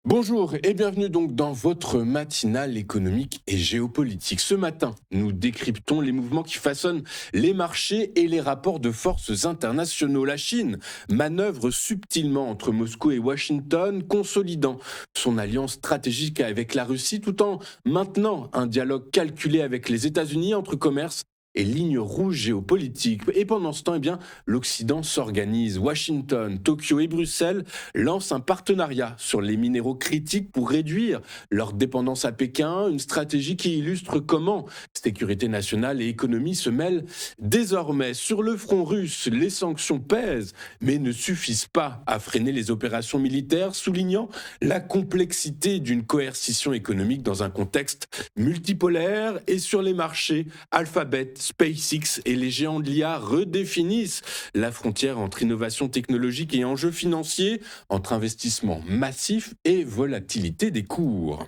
Bonjour et bienvenue donc dans votre matinale économique et géopolitique. Ce matin, nous décryptons les mouvements qui façonnent les marchés et les rapports de forces internationaux. La Chine manœuvre subtilement entre Moscou et Washington, consolidant son alliance stratégique avec la Russie tout en maintenant un dialogue calculé avec les États-Unis entre commerce et lignes rouges géopolitiques. Et pendant ce temps, l'Occident s'organise. Washington, Tokyo et Bruxelles lancent un partenariat sur les minéraux critiques pour réduire leur dépendance à Pékin, une stratégie qui illustre comment sécurité nationale et économie se mêlent désormais. Sur le front russe, les sanctions pèsent, mais ne suffisent pas à freiner les opérations militaires, soulignant la complexité d'une coercition économique dans un contexte multipolaire. Et sur les marchés, Alphabet, SpaceX et les géants de l'IA redéfinissent la frontière entre innovation technologique et enjeux financiers, entre investissement massif et volatilité des cours.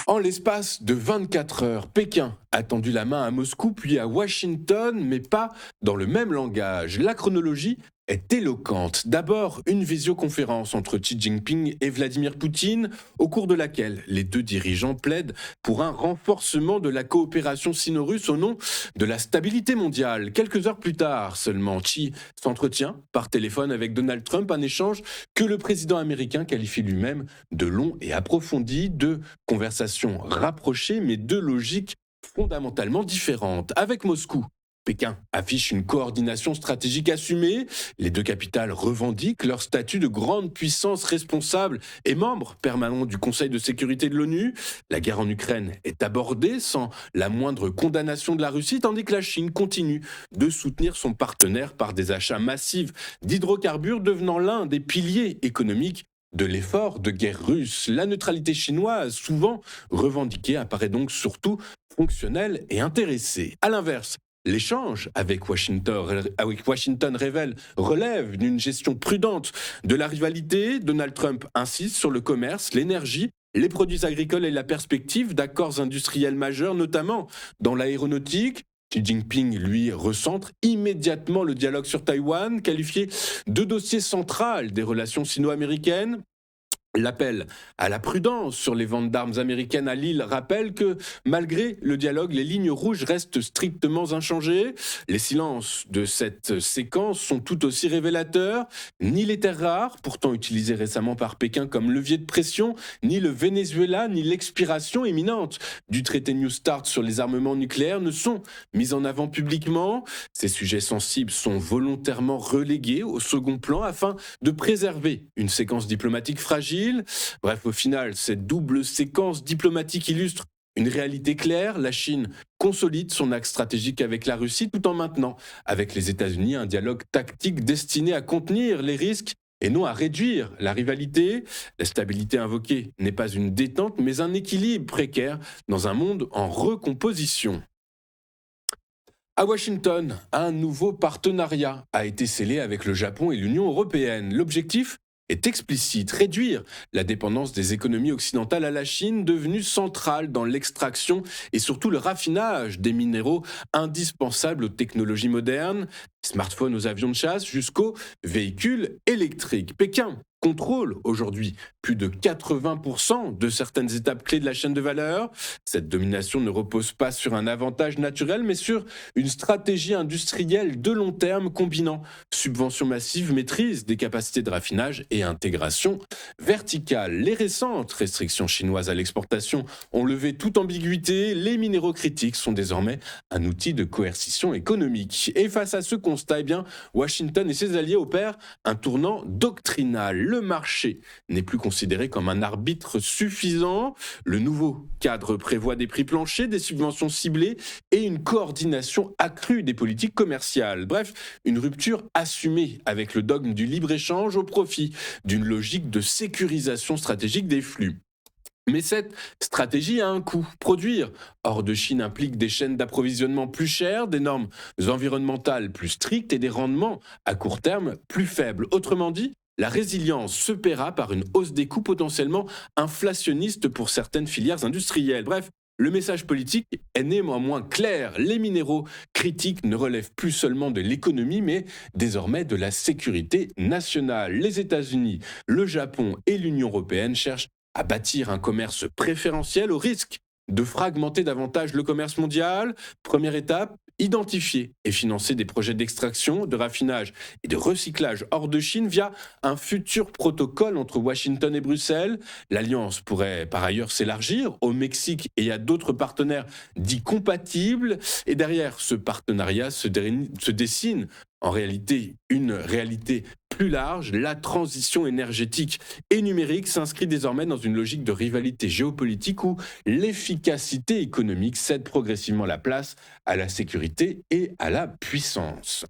En l'espace de 24 heures, Pékin a tendu la main à Moscou puis à Washington, mais pas dans le même langage. La chronologie est éloquente. D'abord, une visioconférence entre Xi Jinping et Vladimir Poutine, au cours de laquelle les deux dirigeants plaident pour un renforcement de la coopération sino-russe au nom de la stabilité mondiale. Quelques heures plus tard seulement, Xi s'entretient par téléphone avec Donald Trump, un échange que le président américain qualifie lui-même de long et approfondi, de conversations rapprochées mais de logiques fondamentalement différentes. Avec Moscou, Pékin affiche une coordination stratégique assumée. Les deux capitales revendiquent leur statut de grande puissance responsable et membre permanent du Conseil de sécurité de l'ONU. La guerre en Ukraine est abordée sans la moindre condamnation de la Russie, tandis que la Chine continue de soutenir son partenaire par des achats massifs d'hydrocarbures, devenant l'un des piliers économiques de l'effort de guerre russe. La neutralité chinoise, souvent revendiquée, apparaît donc surtout fonctionnelle et intéressée. À l'inverse, l'échange avec Washington relève d'une gestion prudente de la rivalité. Donald Trump insiste sur le commerce, l'énergie, les produits agricoles et la perspective d'accords industriels majeurs, notamment dans l'aéronautique. Xi Jinping, lui, recentre immédiatement le dialogue sur Taïwan, qualifié de dossier central des relations sino-américaines. L'appel à la prudence sur les ventes d'armes américaines à Lille rappelle que, malgré le dialogue, les lignes rouges restent strictement inchangées. Les silences de cette séquence sont tout aussi révélateurs. Ni les terres rares, pourtant utilisées récemment par Pékin comme levier de pression, ni le Venezuela, ni l'expiration imminente du traité New START sur les armements nucléaires ne sont mis en avant publiquement. Ces sujets sensibles sont volontairement relégués au second plan afin de préserver une séquence diplomatique fragile. Bref, au final, cette double séquence diplomatique illustre une réalité claire. La Chine consolide son axe stratégique avec la Russie tout en maintenant avec les États-Unis un dialogue tactique destiné à contenir les risques et non à réduire la rivalité. La stabilité invoquée n'est pas une détente, mais un équilibre précaire dans un monde en recomposition. À Washington, un nouveau partenariat a été scellé avec le Japon et l'Union européenne. L'objectif est explicite, réduire la dépendance des économies occidentales à la Chine, devenue centrale dans l'extraction et surtout le raffinage des minéraux indispensables aux technologies modernes, smartphones aux avions de chasse jusqu'aux véhicules électriques. Pékin contrôle aujourd'hui plus de 80% de certaines étapes clés de la chaîne de valeur. Cette domination ne repose pas sur un avantage naturel, mais sur une stratégie industrielle de long terme combinant subventions massives, maîtrise des capacités de raffinage et intégration verticale. Les récentes restrictions chinoises à l'exportation ont levé toute ambiguïté. Les minéraux critiques sont désormais un outil de coercition économique. Et face à ce constat, Washington et ses alliés opèrent un tournant doctrinal. Le marché n'est plus considéré comme un arbitre suffisant. Le nouveau cadre prévoit des prix planchers, des subventions ciblées et une coordination accrue des politiques commerciales. Bref, une rupture assumée avec le dogme du libre-échange au profit d'une logique de sécurisation stratégique des flux. Mais cette stratégie a un coût. Produire hors de Chine implique des chaînes d'approvisionnement plus chères, des normes environnementales plus strictes et des rendements à court terme plus faibles. Autrement dit, la résilience se paiera par une hausse des coûts potentiellement inflationnistes pour certaines filières industrielles. Bref, Le message politique est néanmoins clair. Les minéraux critiques ne relèvent plus seulement de l'économie, mais désormais de la sécurité nationale. Les États-Unis, le Japon et l'Union européenne cherchent à bâtir un commerce préférentiel au risque de fragmenter davantage le commerce mondial. Première étape, identifier et financer des projets d'extraction, de raffinage et de recyclage hors de Chine via un futur protocole entre Washington et Bruxelles. L'alliance pourrait par ailleurs s'élargir au Mexique et à d'autres partenaires dits compatibles. Et derrière ce partenariat se dessine en réalité une réalité plus large. La transition énergétique et numérique s'inscrit désormais dans une logique de rivalité géopolitique où l'efficacité économique cède progressivement la place à la sécurité et à la puissance.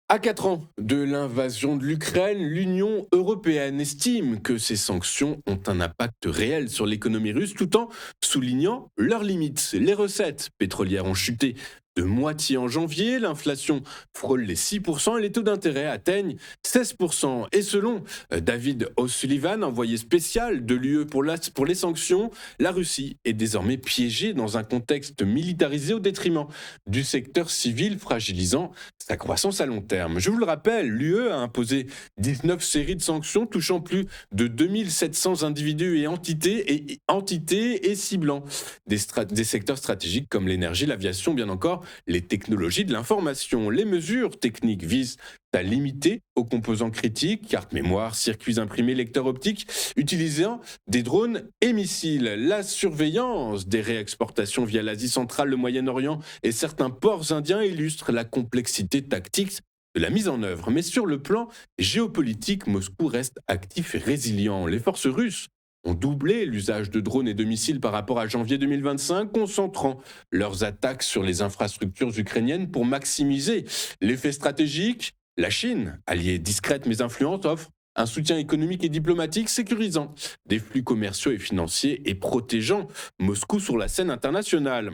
À 4 ans de l'invasion de l'Ukraine, l'Union européenne estime que ces sanctions ont un impact réel sur l'économie russe tout en soulignant leurs limites. Les recettes pétrolières ont chuté de moitié en janvier, l'inflation frôle les 6% et les taux d'intérêt atteignent 16%. Et selon David O'Sullivan, envoyé spécial de l'UE pour les sanctions, la Russie est désormais piégée dans un contexte militarisé au détriment du secteur civil, fragilisant sa croissance à long terme. Je vous le rappelle, l'UE a imposé 19 séries de sanctions touchant plus de 2700 individus et entités et ciblant des secteurs stratégiques comme l'énergie, l'aviation, bien encore les technologies de l'information. Les mesures techniques visent à limiter aux composants critiques, cartes mémoire, circuits imprimés, lecteurs optiques, utilisant des drones et missiles. La surveillance des réexportations via l'Asie centrale, le Moyen-Orient et certains ports indiens illustre la complexité tactique de la mise en œuvre. Mais sur le plan géopolitique, Moscou reste actif et résilient. Les forces russes ont doublé l'usage de drones et de missiles par rapport à janvier 2025, concentrant leurs attaques sur les infrastructures ukrainiennes pour maximiser l'effet stratégique. La Chine, alliée discrète mais influente, offre un soutien économique et diplomatique sécurisant des flux commerciaux et financiers et protégeant Moscou sur la scène internationale.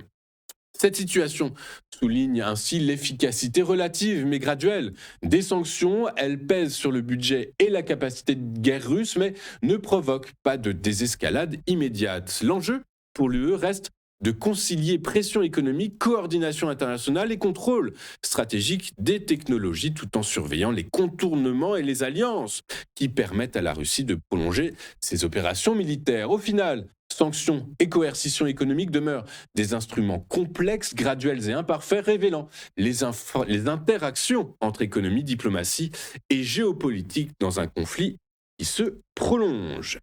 Cette situation souligne ainsi l'efficacité relative mais graduelle des sanctions. Elles pèsent sur le budget et la capacité de guerre russe, mais ne provoquent pas de désescalade immédiate. L'enjeu pour l'UE reste de concilier pression économique, coordination internationale et contrôle stratégique des technologies tout en surveillant les contournements et les alliances qui permettent à la Russie de prolonger ses opérations militaires. Au final, sanctions et coercition économique demeurent des instruments complexes, graduels et imparfaits, révélant les interactions entre économie, diplomatie et géopolitique dans un conflit qui se prolonge.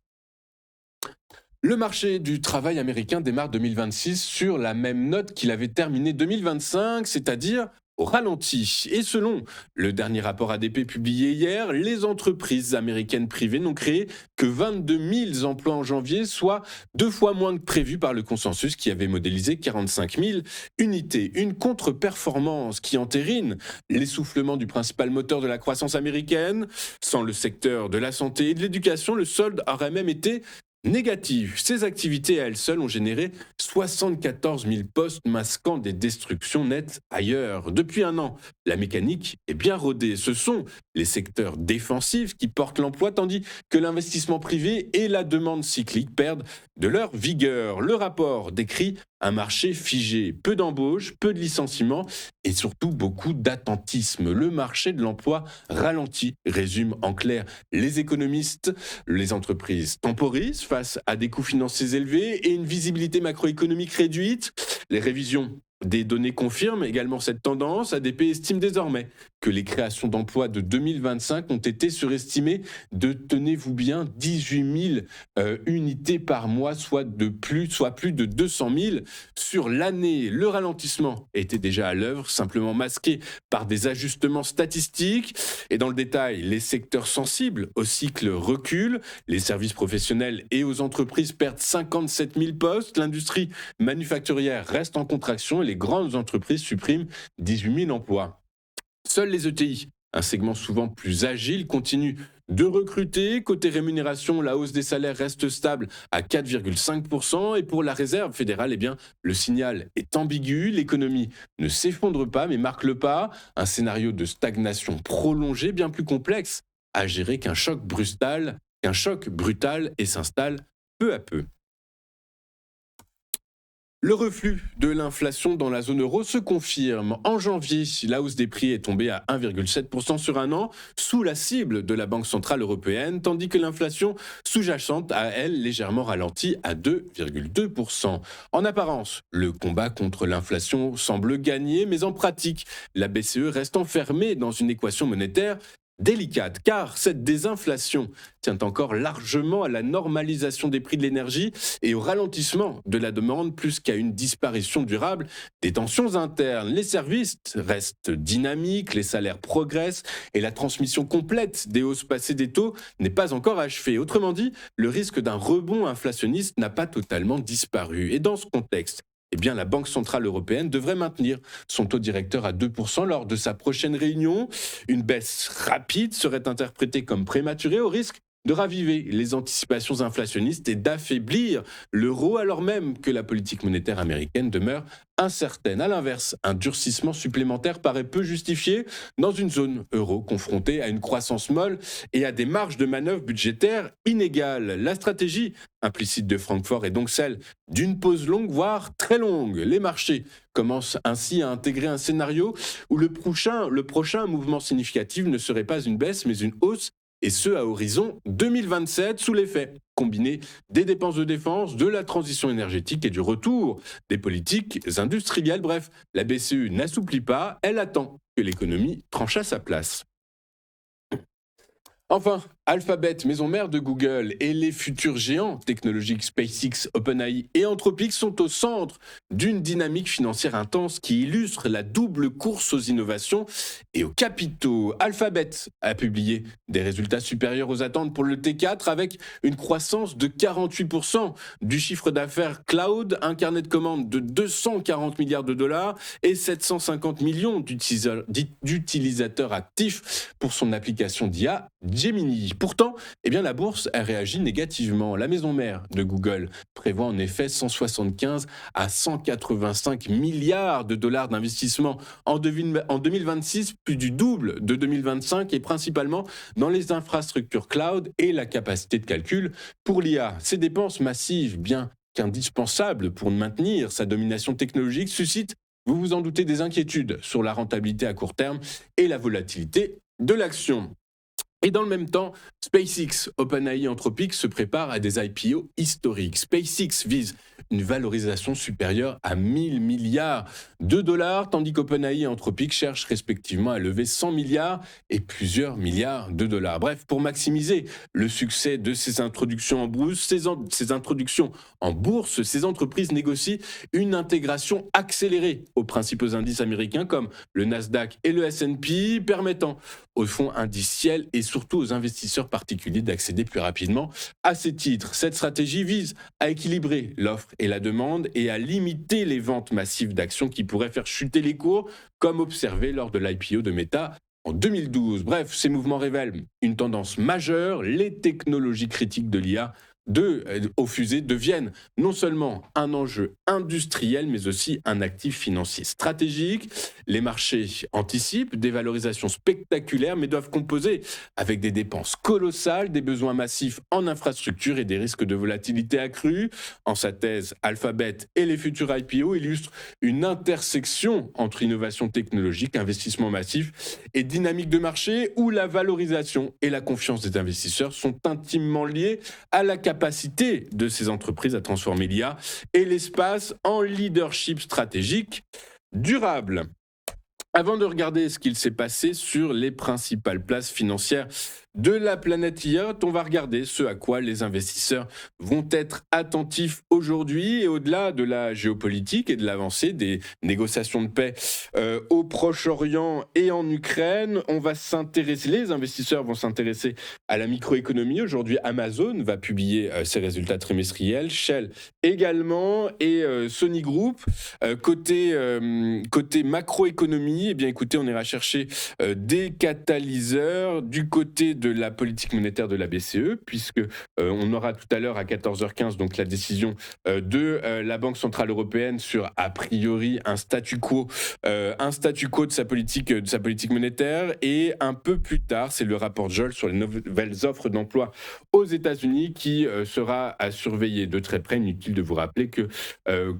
Le marché du travail américain démarre 2026 sur la même note qu'il avait terminé 2025, c'est-à-dire au ralenti. Et selon le dernier rapport ADP publié hier, les entreprises américaines privées n'ont créé que 22 000 emplois en janvier, soit 2 fois moins que prévu par le consensus qui avait modélisé 45 000 unités. Une contre-performance qui entérine l'essoufflement du principal moteur de la croissance américaine. Sans le secteur de la santé et de l'éducation, le solde aurait même été négative. Ces activités à elles seules ont généré 74 000 postes masquant des destructions nettes ailleurs. Depuis un an, la mécanique est bien rodée. Ce sont les secteurs défensifs qui portent l'emploi tandis que l'investissement privé et la demande cyclique perdent de leur vigueur. Le rapport décrit un marché figé, peu d'embauches, peu de licenciements et surtout beaucoup d'attentisme. Le marché de l'emploi ralentit, résume en clair les économistes. Les entreprises temporisent face à des coûts financiers élevés et une visibilité macroéconomique réduite. Les révisions des données confirment également cette tendance. ADP estime désormais que les créations d'emplois de 2025 ont été surestimées de, tenez-vous bien, 18 000 unités par mois, soit plus de 200 000 sur l'année. Le ralentissement était déjà à l'œuvre, simplement masqué par des ajustements statistiques. Et dans le détail, les secteurs sensibles au cycle reculent. Les services professionnels et aux entreprises perdent 57 000 postes. L'industrie manufacturière reste en contraction et les grandes entreprises suppriment 18 000 emplois. Seuls les ETI, un segment souvent plus agile, continuent de recruter. Côté rémunération, la hausse des salaires reste stable à 4,5%. Et pour la réserve fédérale, le signal est ambigu. L'économie ne s'effondre pas, mais marque le pas. Un scénario de stagnation prolongée, bien plus complexe à gérer qu'un choc brutal et s'installe peu à peu. Le reflux de l'inflation dans la zone euro se confirme. En janvier, la hausse des prix est tombée à 1,7% sur un an, sous la cible de la Banque centrale européenne, tandis que l'inflation sous-jacente a, elle, légèrement ralenti à 2,2%. En apparence, le combat contre l'inflation semble gagner, mais en pratique, la BCE reste enfermée dans une équation monétaire délicate, car cette désinflation tient encore largement à la normalisation des prix de l'énergie et au ralentissement de la demande plus qu'à une disparition durable des tensions internes. Les services restent dynamiques, les salaires progressent et la transmission complète des hausses passées des taux n'est pas encore achevée. Autrement dit, le risque d'un rebond inflationniste n'a pas totalement disparu. Et dans ce contexte, eh bien, la Banque centrale européenne devrait maintenir son taux directeur à 2% lors de sa prochaine réunion. Une baisse rapide serait interprétée comme prématurée au risque de raviver les anticipations inflationnistes et d'affaiblir l'euro alors même que la politique monétaire américaine demeure incertaine. À l'inverse, un durcissement supplémentaire paraît peu justifié dans une zone euro confrontée à une croissance molle et à des marges de manœuvre budgétaires inégales. La stratégie implicite de Francfort est donc celle d'une pause longue, voire très longue. Les marchés commencent ainsi à intégrer un scénario où le prochain mouvement significatif ne serait pas une baisse mais une hausse, et ce à horizon 2027 sous l'effet combiné des dépenses de défense, de la transition énergétique et du retour des politiques industrielles. Bref, la BCE n'assouplit pas, elle attend que l'économie tranche à sa place. Enfin, Alphabet, maison mère de Google, et les futurs géants technologiques SpaceX, OpenAI et Anthropic sont au centre d'une dynamique financière intense qui illustre la double course aux innovations et aux capitaux. Alphabet a publié des résultats supérieurs aux attentes pour le T4 avec une croissance de 48% du chiffre d'affaires cloud, un carnet de commandes de 240 milliards de dollars et 750 millions d'utilisateurs actifs pour son application d'IA Gemini. Pourtant, la bourse a réagi négativement. La maison mère de Google prévoit en effet 175 à 185 milliards de dollars d'investissement en 2026, plus du double de 2025 et principalement dans les infrastructures cloud et la capacité de calcul pour l'IA. Ces dépenses massives, bien qu'indispensables pour maintenir sa domination technologique, suscitent, vous vous en doutez, des inquiétudes sur la rentabilité à court terme et la volatilité de l'action. Et dans le même temps, SpaceX, OpenAI et Anthropic se préparent à des IPO historiques. SpaceX vise une valorisation supérieure à 1000 milliards de dollars, tandis qu'OpenAI et Anthropic cherchent respectivement à lever 100 milliards et plusieurs milliards de dollars. Bref, pour maximiser le succès de ces introductions en bourse, ces entreprises négocient une intégration accélérée aux principaux indices américains comme le Nasdaq et le S&P, permettant aux fonds indiciels et surtout aux investisseurs particuliers d'accéder plus rapidement à ces titres. Cette stratégie vise à équilibrer l'offre et la demande et à limiter les ventes massives d'actions qui pourraient faire chuter les cours, comme observé lors de l'IPO de Meta en 2012. Bref, ces mouvements révèlent une tendance majeure. Les technologies critiques de l'IA aux fusées deviennent non seulement un enjeu industriel, mais aussi un actif financier stratégique. Les marchés anticipent des valorisations spectaculaires, mais doivent composer avec des dépenses colossales, des besoins massifs en infrastructure et des risques de volatilité accrus. En sa thèse, Alphabet et les futurs IPO illustrent une intersection entre innovation technologique, investissement massif et dynamique de marché, où la valorisation et la confiance des investisseurs sont intimement liées à la capacité de ces entreprises à transformer l'IA et l'espace en leadership stratégique durable. Avant de regarder ce qu'il s'est passé sur les principales places financières de la planète IA, on va regarder ce à quoi les investisseurs vont être attentifs aujourd'hui. Et au-delà de la géopolitique et de l'avancée des négociations de paix au Proche-Orient et en Ukraine, les investisseurs vont s'intéresser à la microéconomie. Aujourd'hui, Amazon va publier ses résultats trimestriels, Shell également et Sony Group. Côté macroéconomie, écoutez, on ira chercher des catalyseurs du côté de de la politique monétaire de la BCE, puisque on aura tout à l'heure à 14h15 donc la décision de la Banque centrale européenne sur a priori un statu quo de sa politique monétaire. Et un peu plus tard, c'est le rapport Joel sur les nouvelles offres d'emploi aux États-Unis qui sera à surveiller de très près. Inutile de vous rappeler que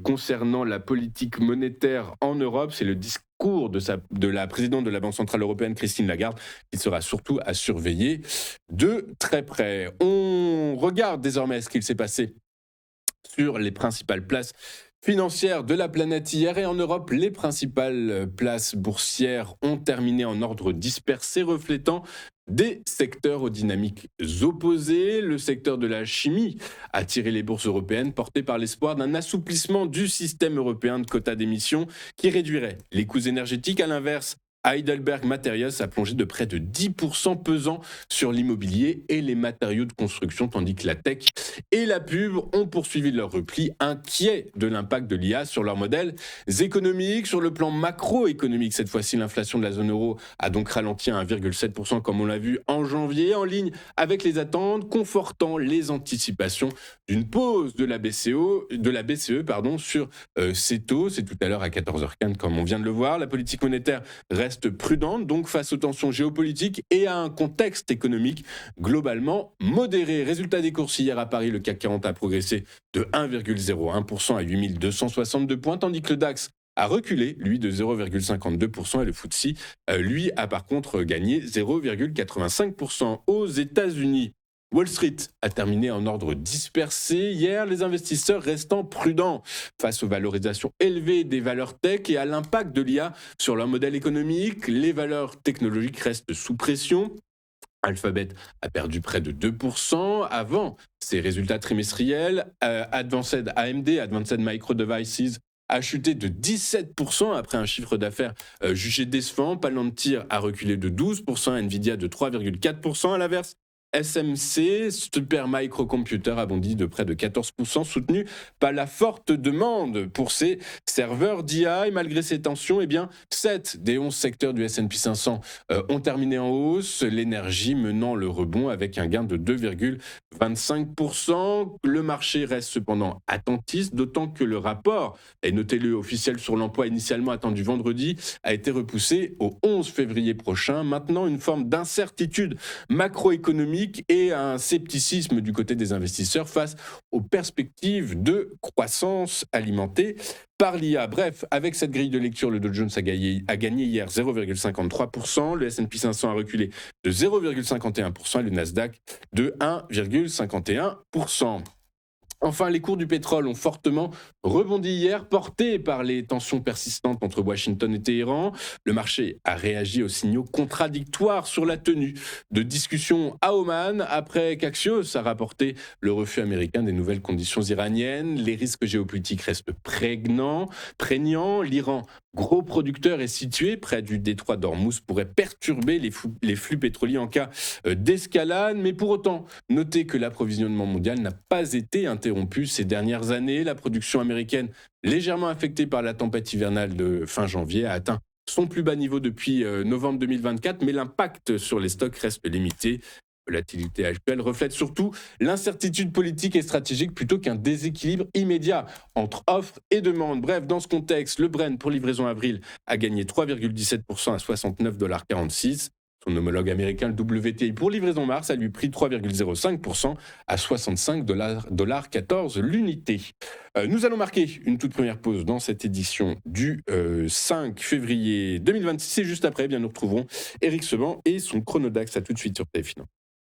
concernant la politique monétaire en Europe, c'est le discours de la présidente de la Banque centrale européenne, Christine Lagarde, qui sera surtout à surveiller de très près. On regarde désormais ce qu'il s'est passé sur les principales places financières de la planète hier. Et en Europe, les principales places boursières ont terminé en ordre dispersé, reflétant des secteurs aux dynamiques opposées. Le secteur de la chimie a tiré les bourses européennes, porté par l'espoir d'un assouplissement du système européen de quotas d'émissions qui réduirait les coûts énergétiques. À l'inverse, Heidelberg Materials a plongé de près de 10%, pesant sur l'immobilier et les matériaux de construction, tandis que la tech et la pub ont poursuivi leur repli, inquiets de l'impact de l'IA sur leurs modèles économiques. Sur le plan macroéconomique, cette fois-ci, l'inflation de la zone euro a donc ralenti à 1,7%, comme on l'a vu en janvier, en ligne avec les attentes, confortant les anticipations d'une pause de la BCE sur ces taux. C'est tout à l'heure à 14h15, comme on vient de le voir. La politique monétaire reste prudente, donc face aux tensions géopolitiques et à un contexte économique globalement modéré. Résultat des courses hier à Paris, le CAC 40 a progressé de 1,01% à 8262 points, tandis que le DAX a reculé, lui, de 0,52%, et le FTSE, lui, a par contre gagné 0,85%. Aux États-Unis, Wall Street a terminé en ordre dispersé hier, les investisseurs restant prudents face aux valorisations élevées des valeurs tech et à l'impact de l'IA sur leur modèle économique. Les valeurs technologiques restent sous pression. Alphabet a perdu près de 2% avant ses résultats trimestriels. AMD, Advanced Micro Devices, a chuté de 17% après un chiffre d'affaires jugé décevant. Palantir a reculé de 12%, Nvidia de 3,4%. À l'inverse, SMC, Super Microcomputer, a bondi de près de 14%, soutenu par la forte demande pour ses serveurs d'IA. Et malgré ces tensions, 7 des 11 secteurs du S&P 500 ont terminé en hausse, l'énergie menant le rebond avec un gain de 2,25%. Le marché reste cependant attentiste, d'autant que le rapport, et notez-le, officiel sur l'emploi initialement attendu vendredi, a été repoussé au 11 février prochain. Maintenant, une forme d'incertitude macroéconomique et un scepticisme du côté des investisseurs face aux perspectives de croissance alimentée par l'IA. Bref, avec cette grille de lecture, le Dow Jones a gagné hier 0,53%, le S&P 500 a reculé de 0,51% et le Nasdaq de 1,51%. Enfin, les cours du pétrole ont fortement rebondi hier, portés par les tensions persistantes entre Washington et Téhéran. Le marché a réagi aux signaux contradictoires sur la tenue de discussions à Oman, après qu'Axios a rapporté le refus américain des nouvelles conditions iraniennes. Les risques géopolitiques restent prégnants. L'Iran, gros producteur et situé près du détroit d'Ormuz, pourrait perturber les flux pétroliers en cas d'escalade. Mais pour autant, notez que l'approvisionnement mondial n'a pas été interrompu ces dernières années. La production américaine, légèrement affectée par la tempête hivernale de fin janvier, a atteint son plus bas niveau depuis novembre 2024, mais l'impact sur les stocks reste limité. La volatilité actuelle reflète surtout l'incertitude politique et stratégique plutôt qu'un déséquilibre immédiat entre offre et demande. Bref, dans ce contexte, le Brent pour livraison avril a gagné 3,17% à 69,46 $. Son homologue américain, le WTI pour livraison mars, a lui pris 3,05% à 65,14 $ l'unité. Nous allons marquer une toute première pause dans cette édition du 5 février 2026. Et juste après, nous retrouverons Éric Seban et son Chronodax. À tout de suite sur TF1.